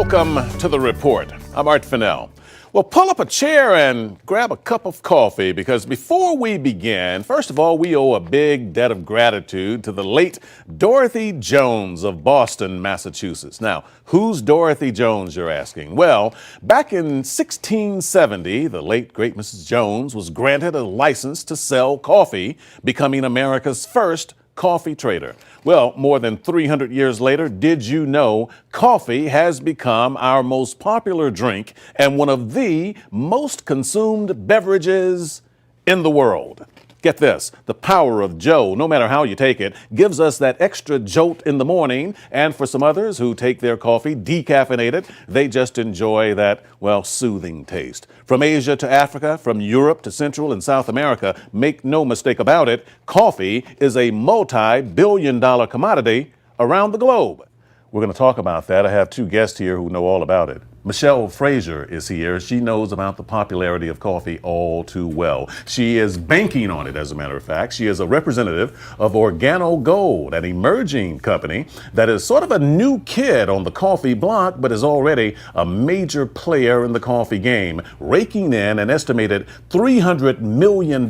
Welcome to The Report. I'm Art Fennell. Well, pull up a chair and grab a cup of coffee because before we begin, first of all, we owe a big debt of gratitude to the late Dorothy Jones of Boston, Massachusetts. Now, who's Dorothy Jones, you're asking? Well, back in 1670, the late great Mrs. Jones was granted a license to sell coffee, becoming America's first coffee trader. Well, more than 300 years later, did you know coffee has become our most popular drink and one of the most consumed beverages in the world? Get this, the power of Joe, no matter how you take it, gives us that extra jolt in the morning. And for some others who take their coffee decaffeinated, they just enjoy that, well, soothing taste. From Asia to Africa, from Europe to Central and South America, make no mistake about it, coffee is a multi-billion-dollar commodity around the globe. We're going to talk about that. I have two guests here who know all about it. Michelle Frazier is here. She knows about the popularity of coffee all too well. She is banking on it, as a matter of fact. She is a representative of Organo Gold, an emerging company that is sort of a new kid on the coffee block, but is already a major player in the coffee game, raking in an estimated $300 million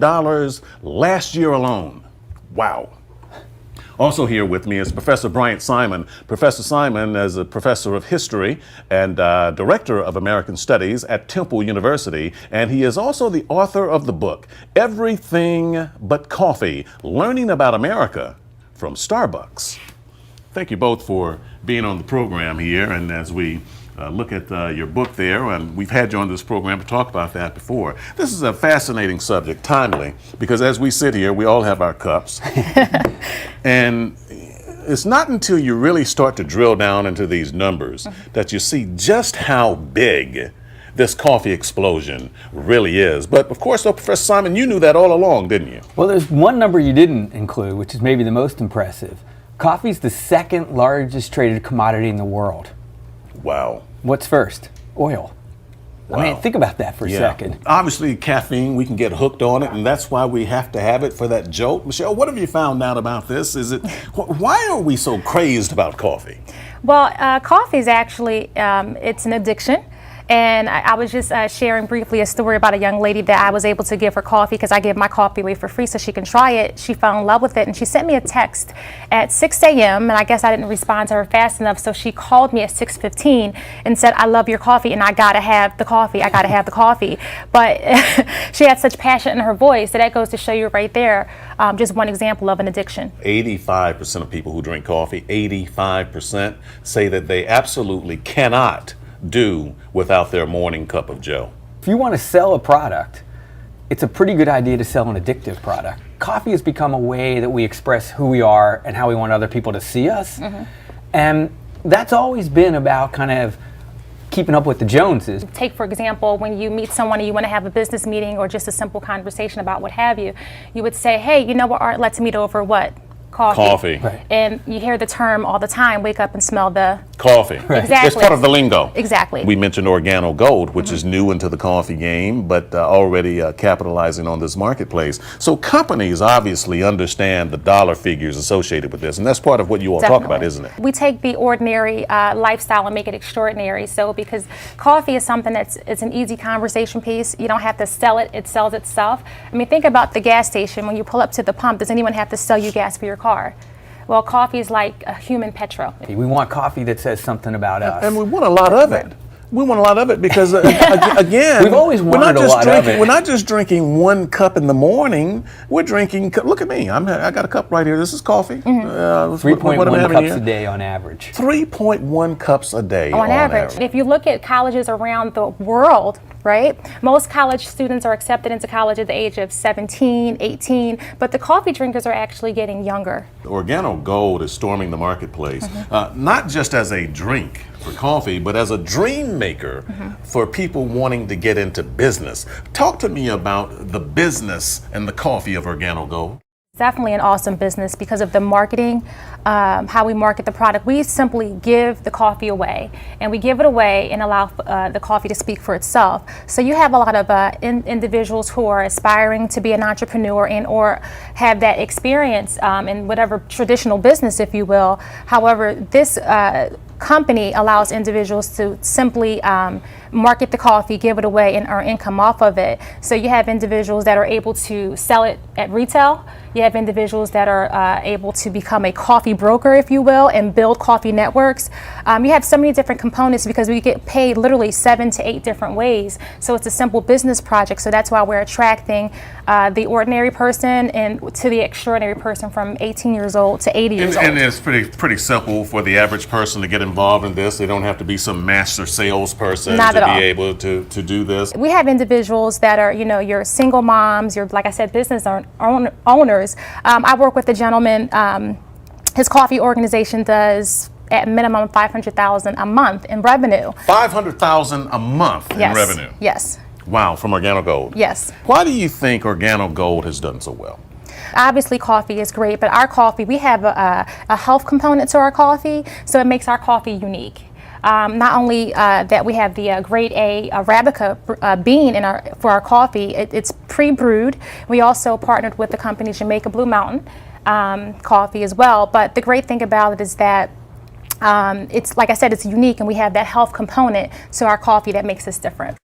last year alone. Wow. Also here with me is Professor Bryant Simon. Professor Simon is a professor of history and director of American Studies at Temple University, and he is also the author of the book, Everything But Coffee, Learning About America from Starbucks. Thank you both for being on the program here, and as we look at your book there, and we've had you on this program to talk about that before. This is a fascinating subject, timely, because as we sit here, we all have our cups. And it's not until you really start to drill down into these numbers that you see just how big this coffee explosion really is. But of course, though, Professor Simon, you knew that all along, didn't you? Well, there's one number you didn't include, which is maybe the most impressive. Coffee is the second largest traded commodity in the world. Wow. What's first? Oil. Wow. I mean, think about that for a second. Obviously, caffeine, we can get hooked on it, and that's why we have to have it for that jolt. Michelle, what have you found out about this? Why are we so crazed about coffee? Well, coffee is actually, it's an addiction. And I was just sharing briefly a story about a young lady that I was able to give her coffee because I give my coffee away for free so she can try it. She fell in love with it and she sent me a text at 6 a.m. and I guess I didn't respond to her fast enough, so she called me at 6:15 and said, "I love your coffee and I gotta have the coffee. I gotta have the coffee." But she had such passion in her voice that goes to show you right there, just one example of an addiction. 85% of people who drink coffee, 85% say that they absolutely cannot do without their morning cup of Joe. If you want to sell a product, it's a pretty good idea to sell an addictive product. Coffee has become a way that we express who we are and how we want other people to see us. And that's always been about kind of keeping up with the Joneses. Take, for example, when you meet someone and you want to have a business meeting or just a simple conversation about what have you, you would say, "Hey, you know what, Art, let's meet over what? Coffee." Right. And you hear the term all the time, wake up and smell the coffee. Right. Exactly. It's part of the lingo. Exactly. We mentioned Organo Gold, which is new into the coffee game, but already capitalizing on this marketplace. So companies obviously understand the dollar figures associated with this, and that's part of what you all talk about, isn't it? We take the ordinary lifestyle and make it extraordinary. So because coffee is something it's an easy conversation piece, you don't have to sell it, it sells itself. I mean, think about the gas station. When you pull up to the pump, does anyone have to sell you gas for your car? Well, coffee is like a human petrol. We want coffee that says something about us. And we want a lot of it. We want a lot of it because, again, we've always wanted a lot of it. We're not just drinking one cup in the morning. We're drinking, look at me, I got a cup right here. This is coffee. 3.1 cups a day on average. 3.1 cups a day on average. If you look at colleges around the world, right? Most college students are accepted into college at the age of 17, 18, but the coffee drinkers are actually getting younger. Organo Gold is storming the marketplace, not just as a drink for coffee, but as a dream maker for people wanting to get into business. Talk to me about the business and the coffee of Organo Gold. Definitely an awesome business because of the marketing, how we market the product. We simply give the coffee away, and we give it away and allow the coffee to speak for itself. So you have a lot of individuals who are aspiring to be an entrepreneur and or have that experience in whatever traditional business, if you will. However, this company allows individuals to simply market the coffee, give it away, and earn income off of it. So you have individuals that are able to sell it at retail. You have individuals that are able to become a coffee broker, if you will, and build coffee networks. You have so many different components because we get paid literally 7 to 8 different ways. So it's a simple business project. So that's why we're attracting the ordinary person and to the extraordinary person from 18 years old to 80 years old. And it's pretty simple for the average person to get involved in this. They don't have to be some master salesperson Not to at be all. able to do this. We have individuals that are, your single moms, your, like I said, business owners. I work with a gentleman, his coffee organization does at minimum $500,000 a month in revenue. $500,000 a month in Yes. revenue. Yes. Wow, from Organo Gold. Yes. Why do you think Organo Gold has done so well? Obviously, coffee is great, but our coffee, we have a health component to our coffee, so it makes our coffee unique. Not only that we have the grade A Arabica bean for our coffee, it's pre-brewed. We also partnered with the company Jamaica Blue Mountain coffee as well. But the great thing about it is that it's, like I said, it's unique, and we have that health component to our coffee that makes us different.